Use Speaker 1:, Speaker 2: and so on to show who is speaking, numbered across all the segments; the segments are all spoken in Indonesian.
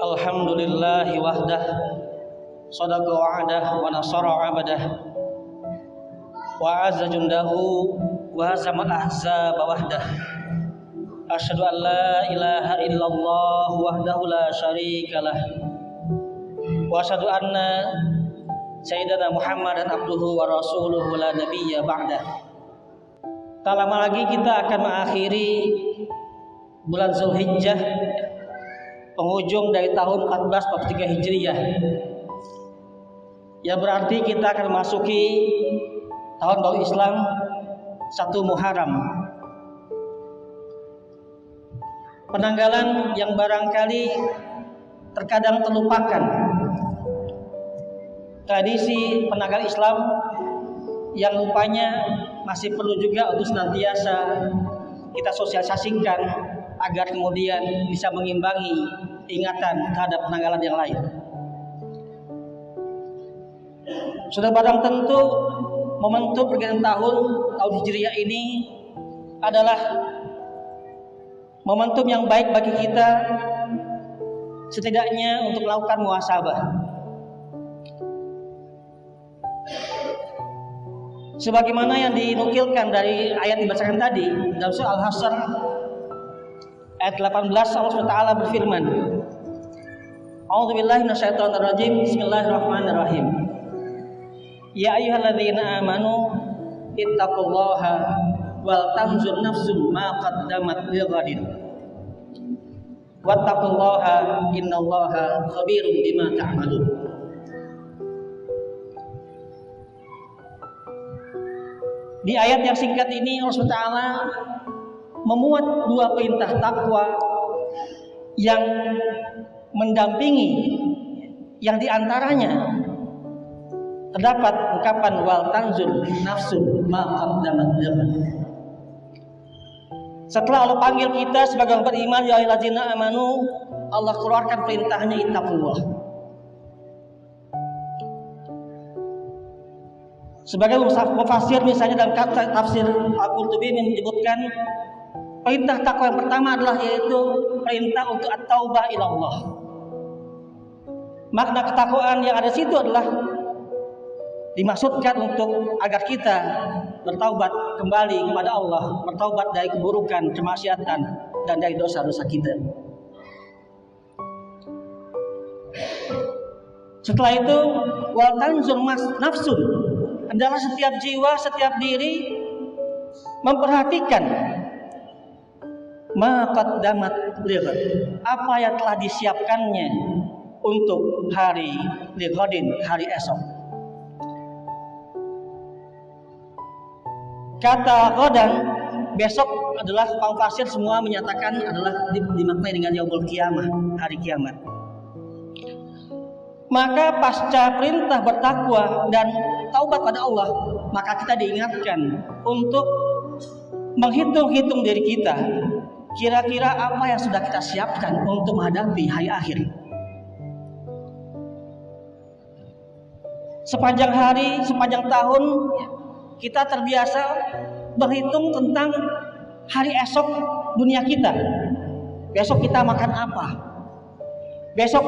Speaker 1: Alhamdulillahi wahdah, sadaqa wa'adah wa nasara 'abdah, wa azza jundahu wa hazamal ahzaba wahdah. Asyhadu an la ilaha illallah wahdahu la syarikalah, wa asyhadu anna sayyidina Muhammadan abduhu wa rasuluhu la nabiyya ba'dah. Tak lama lagi kita akan mengakhiri bulan Zulhijjah, penghujung dari tahun 1443 Hijriah, yang berarti kita akan memasuki tahun baru Islam 1 Muharram. Penanggalan yang barangkali terkadang terlupakan, tradisi penanggalan Islam yang rupanya masih perlu juga untuk senantiasa kita sosialisasikan agar kemudian bisa mengimbangi ingatan terhadap penanggalan yang lain. Sudah barang tentu momentum pergantian tahun Hijriah ini adalah momentum yang baik bagi kita, setidaknya untuk melakukan muhasabah. Sebagaimana yang dinukilkan dari ayat dibacakan tadi dalam surah Al-Hasyr ayat 18, Allah SWT berfirman, A'udzubillahi minasyaitonirrajim, Bismillahirrahmanirrahim. Ya ayyuhalladzina amanu ittaqullaha wal tanzur nafsum ma qaddamat lighadin wattaqullaha innallaha khabirum bima ta'malun. Di ayat yang singkat ini Allah SWT memuat dua perintah takwa yang mendampingi, yang diantaranya terdapat ungkapan wal tanzur nafsun ma qaddamat lighad. Setelah Allah panggil kita sebagai orang beriman, ya ayyuhallazina amanu, Allah keluarkan perintahnya ittaqullah. Sebagai mufassir misalnya dalam tafsir Al-Qurtubi menyebutkan perintah takwa yang pertama adalah yaitu perintah untuk at-taubah ila Allah. Makna ketakwaan yang ada di situ adalah dimaksudkan untuk agar kita bertaubat kembali kepada Allah, bertaubat dari keburukan, kemaksiatan, dan dari dosa-dosa kita. Setelah itu wal tanzur nafsun adalah setiap jiwa, setiap diri memperhatikan ma qaddamat lighad, apa yang telah disiapkannya untuk hari lighadin, hari esok. Kata ghadan, besok adalah pangfasir semua menyatakan adalah dimaknai dengan yaumul qiyamah, hari kiamat. Maka pasca perintah bertakwa dan taubat pada Allah, maka kita diingatkan untuk menghitung-hitung diri kita, kira-kira apa yang sudah kita siapkan untuk menghadapi hari akhir. Sepanjang hari, sepanjang tahun, kita terbiasa berhitung tentang hari esok dunia kita. Besok kita makan apa? Besok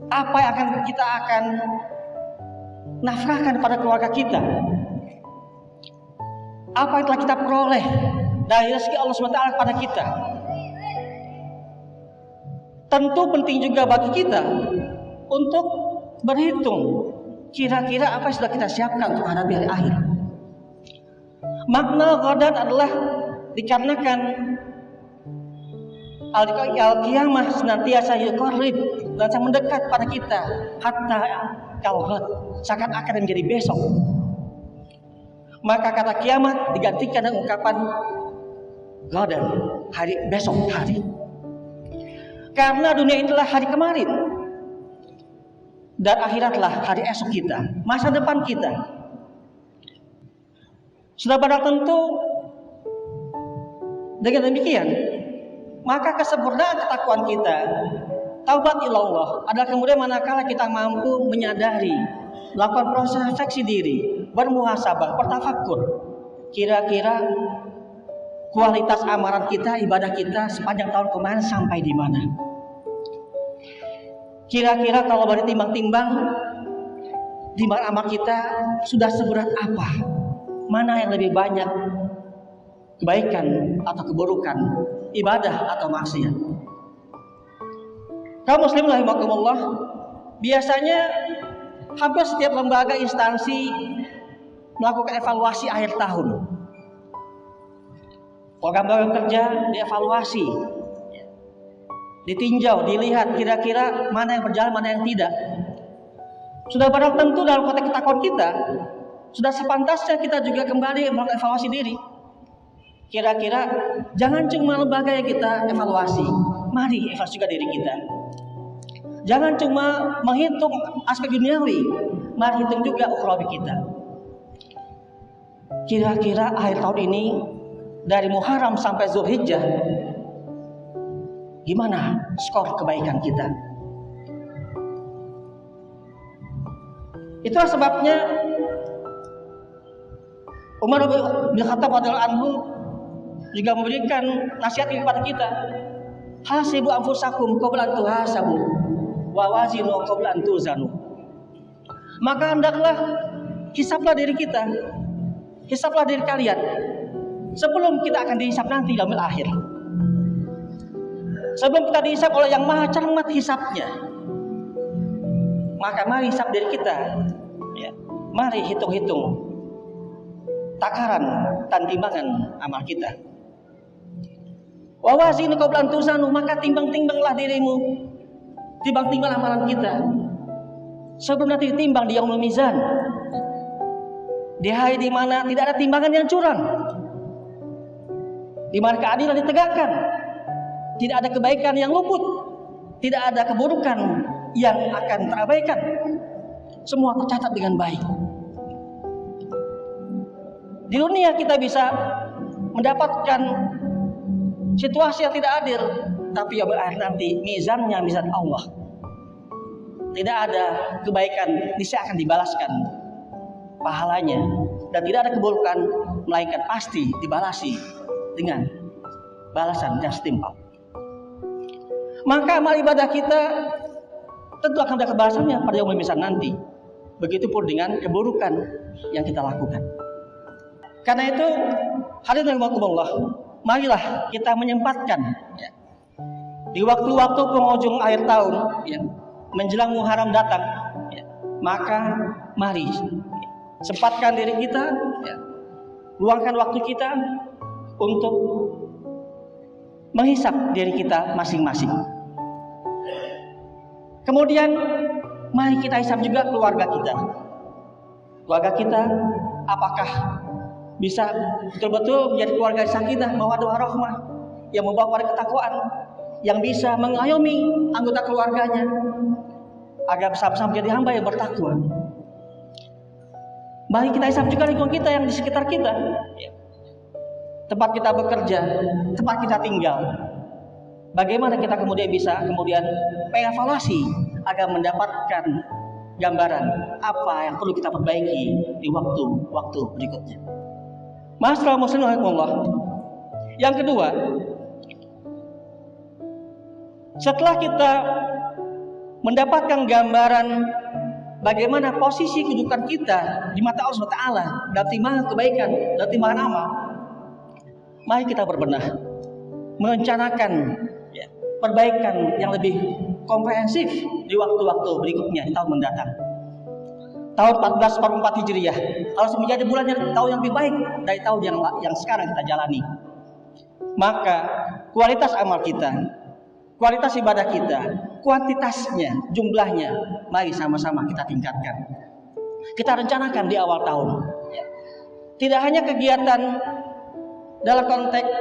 Speaker 1: apa yang kita akan nafkahkan pada keluarga kita? Apa yang telah kita peroleh dari rezeki Allah SWT pada kita? Tentu penting juga bagi kita untuk berhitung kira-kira apa yang sudah kita siapkan untuk menghadapi hari akhir. Makna ghadan adalah dikarenakan al-qiyamah senantiasa yuqarrib, dan sangat mendekat pada kita, hatta kalghad, seakan-akan menjadi besok. Maka kata kiamat digantikan dengan ungkapan ghadan, hari besok hari. Karena dunia inilah hari kemarin, dan akhiratlah hari esok kita, masa depan kita. Sudah pada tentu dengan demikian, maka kesempurnaan ketakwaan kita, taubat ilallah, adalah kemudian manakala kita mampu menyadari, melakukan proses refleksi diri, bermuhasabah, bertafakur, kira-kira kualitas amalan kita, ibadah kita sepanjang tahun kemarin sampai di mana. Kira-kira kalau boleh timbang-timbang, timbang amal kita sudah seberat apa? Mana yang lebih banyak kebaikan atau keburukan, ibadah atau maksiat? Kaum muslimin rahimakumullah, biasanya hampir setiap lembaga instansi melakukan evaluasi akhir tahun. Program-program kerja dievaluasi, ditinjau, dilihat kira-kira mana yang berjalan, mana yang tidak. Sudah barang tentu dalam konteks ketakuan kita, sudah sepantasnya kita juga kembali melakukan evaluasi diri. Kira-kira jangan cuma lembaga yang kita evaluasi, mari evaluasi juga diri kita. Jangan cuma menghitung aspek duniawi, mari hitung juga ukhrawi kita. Kira-kira akhir tahun ini dari Muharram sampai Zulhijjah, gimana skor kebaikan kita? Itulah sebabnya Umar bin Khattab radhiyallahu anhu juga memberikan nasihat kepada kita. Hasibu anfusakum qabla an tuhasabu wa wazinu qabla an tuzanu. Maka hendaklah hisablah diri kita, hisablah diri kalian sebelum kita akan dihisab nanti di yaumil akhir. Sebelum kita dihisab oleh yang maha cermat hisabnya, maka mari hisab diri kita, ya. Mari hitung-hitung takaran dan timbangan amal kita. Wa wazinu qabla an tuzanu, maka timbang-timbanglah dirimu, timbang-timbang amalan kita sebelum nanti ditimbang di yaumul mizan, di hari di mana tidak ada timbangan yang curang, di mana keadilan ditegakkan, tidak ada kebaikan yang luput, tidak ada keburukan yang akan terabaikan, semua tercatat dengan baik. Di dunia kita bisa mendapatkan situasi yang tidak adil, tapi ya berakhir nanti mizannya mizan Allah. Tidak ada kebaikan, niscaya akan dibalaskan pahalanya, dan tidak ada keburukan, melainkan pasti dibalasi dengan balasan yang setimpal. Maka amal ibadah kita tentu akan ada balasannya pada yaumul mizan nanti. Begitupun dengan keburukan yang kita lakukan. Karena itu, hadirin rahimakumullah, marilah kita menyempatkan, ya, di waktu-waktu penghujung akhir tahun, ya, menjelang Muharram datang, ya, maka mari sempatkan diri kita, ya, luangkan waktu kita untuk menghisap diri kita masing-masing. Kemudian mari kita hisap juga keluarga kita. Keluarga kita apakah bisa betul-betul menjadi keluarga sakinah, mawaddah warahmah, yang membawa pada ketakwaan, yang bisa mengayomi anggota keluarganya agar bersama-sama menjadi hamba yang bertakwa. Mari kita hisap juga lingkungan kita yang di sekitar kita, tempat kita bekerja, tempat kita tinggal. Bagaimana kita kemudian bisa mengevaluasi agar mendapatkan gambaran apa yang perlu kita perbaiki di waktu-waktu berikutnya. Masyaallah muslimin rahimakumullah. Yang kedua, setelah kita mendapatkan gambaran bagaimana posisi kedudukan kita di mata Allah SWT dalam timbangan kebaikan dan timbangan amal, mari kita berbenah, merencanakan, ya, perbaikan yang lebih komprehensif di waktu-waktu berikutnya di tahun mendatang. Tahun 1444 Hijriah harus menjadi bulan tahun yang lebih baik dari tahun yang sekarang kita jalani. Maka kualitas amal kita, kualitas ibadah kita, kuantitasnya, jumlahnya, mari sama-sama kita tingkatkan. Kita rencanakan di awal tahun. Tidak hanya kegiatan dalam konteks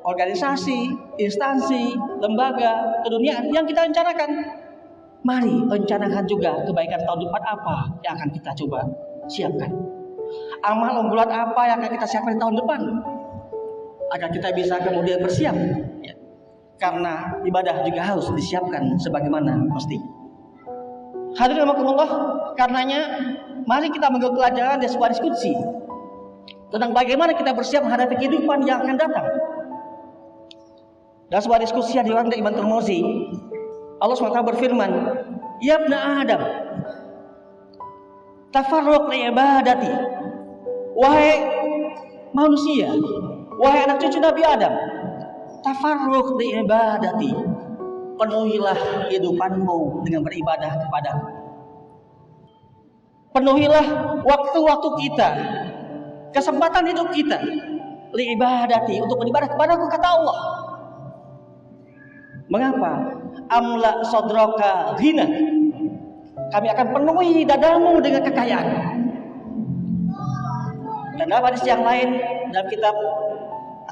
Speaker 1: organisasi, instansi, lembaga, keduniaan yang kita rencanakan. Mari rencanakan juga kebaikan tahun depan apa yang akan kita coba siapkan. Amal unggulan apa yang akan kita siapkan di tahun depan agar kita bisa kemudian bersiap, ya. Karena ibadah juga harus disiapkan sebagaimana mesti. Hadirin rahimakumullah, karenanya mari kita mengambil pelajaran dari sebuah diskusi tentang bagaimana kita bersiap menghadapi kehidupan yang akan datang. Dalam sebuah diskusi yang dilakukan oleh Imam Tirmidzi, Allah SWT berfirman, Ya ibna Adam, tafarruq li ibadati. Wahai manusia, wahai anak cucu Nabi Adam, tafarruq li ibadati. Penuhilah kehidupanmu dengan beribadah kepadaku. Penuhilah waktu-waktu kita, kesempatan hidup kita li ibadati, untuk beribadah kepadaku, kata Allah. Mengapa? Amla sadraka ghina. Kami akan penuhi dadamu dengan kekayaan. Dan dalam hadis yang lain dalam kitab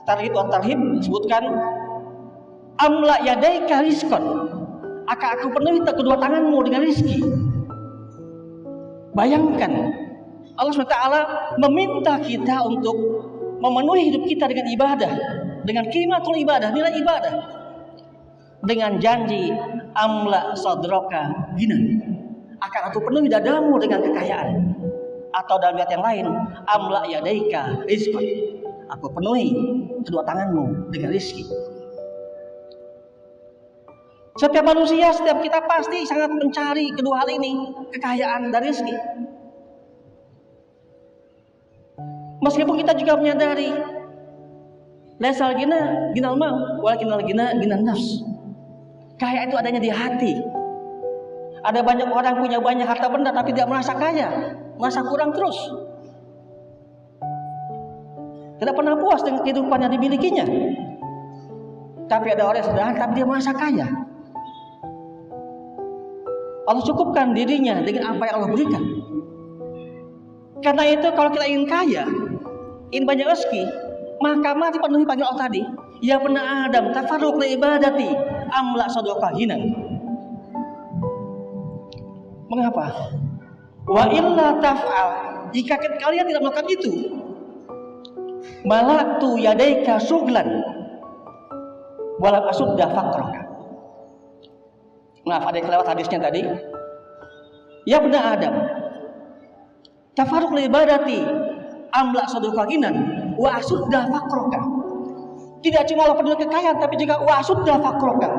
Speaker 1: At-Targhib wa At-Tarhib disebutkan amla yadaika rizqan, akan aku penuhi kedua tanganmu dengan rizki. Bayangkan Allah SWT meminta kita untuk memenuhi hidup kita dengan ibadah, dengan qimatul ibadah, nilai ibadah, dengan janji amla sadraka ghina, akan aku penuhi dadamu dengan kekayaan. Atau dalam ayat yang lain, amla yadaika rizqan, aku penuhi kedua tanganmu dengan rizki. Setiap manusia, setiap kita pasti sangat mencari kedua hal ini, kekayaan dan rizki. Meskipun kita juga menyadari laisal ghina ghinal mal walakinnal ghina ghinan nafs. Kaya itu adanya di hati. Ada banyak orang punya banyak harta benda tapi tidak merasa kaya, merasa kurang terus. Tidak pernah puas dengan kehidupan yang dimilikinya. Tapi ada orang yang sederhana tapi dia merasa kaya. Allah cukupkan dirinya dengan apa yang Allah berikan. Karena itu kalau kita ingin kaya, ingin banyak rezeki, maka mari penuhi panggilan Allah tadi. Ya ibna Adam, tafarruq li ibadati, amla sadraka ghina. Mengapa? Wa illa taf'al, jika kalian tidak melakukan itu, malaktu yadaika syughlan wala asudda faqraka. Maaf, ada yang kelewat hadisnya tadi. Ya ibna Adam, tafarruq li ibadati amla sadraka ghina wa asudda faqraka. Tidak cuma Allah penuhi kekayaan, tapi juga wa asudda faqraka.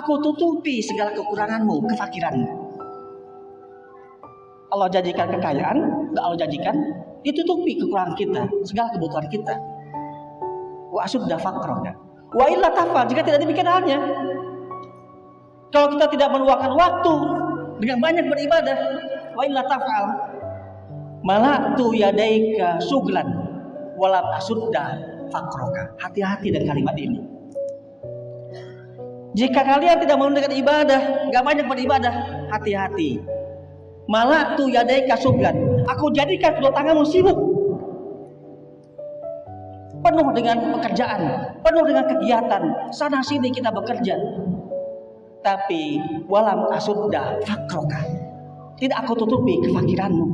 Speaker 1: Aku tutupi segala kekuranganmu, kefakiranmu. Allah janjikan kekayaan, dan Allah janjikan ditutupi kekurangan kita, segala kebutuhan kita. Wa asudda faqraka. Wa illa tafal, jika tidak demikian halnya, kalau kita tidak meluangkan waktu dengan banyak beribadah, wa illa tafal, malaktu yadaika syughlan walam asudda faqraka. Hati-hati dengan kalimat ini. Jika kalian tidak mau dengan ibadah, gak banyak beribadah, hati-hati. Malaktu yadaika syughlan, aku jadikan kedua tanganmu sibuk, penuh dengan pekerjaan, penuh dengan kegiatan, sana sini kita bekerja. Tapi walam asudda faqraka, tidak aku tutupi kefakiranmu.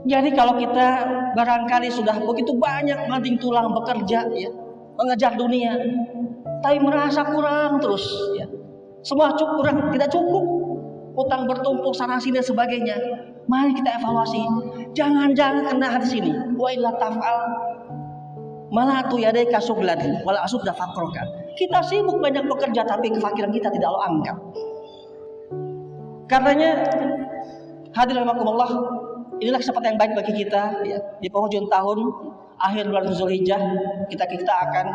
Speaker 1: Jadi kalau kita barangkali sudah begitu banyak banting tulang bekerja, ya, mengejar dunia, tapi merasa kurang terus, ya, semua kurang, tidak cukup, utang bertumpuk sana sini dan sebagainya. Mari kita evaluasi, jangan-jangan kena hadis ini. Wa illa taf'al malatu yadaika syughlan wala asudda faqraka. Kita sibuk banyak bekerja tapi kefakiran kita tidak Allah anggap. Karenanya hadirin rahimakumullah, inilah kesempatan yang baik bagi kita, ya, di penghujung tahun, akhir bulan Zulhijjah, kita akan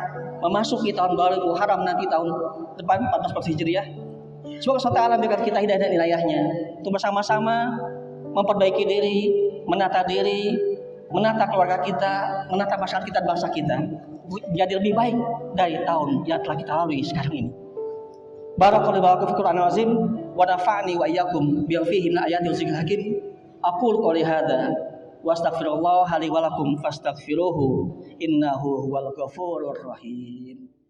Speaker 1: memasuki tahun baru Muharram nanti tahun depan 14 Hijriah. Semoga Allah memberikan kita hidayah dan wilayahnya untuk bersama-sama memperbaiki diri, menata diri, menata keluarga kita, menata masyarakat kita dan bangsa kita menjadi lebih baik dari tahun yang telah kita lalui sekarang ini. Barakallahu fiikum Qur'anul azim wa nafa'ani wa iyyakum bi fihi min ayatin wa zikril hakim. Aqul qouli hadza wa astaghfirullah li wa lakum fastaghfiruhu innahu huwal ghafurur rahim.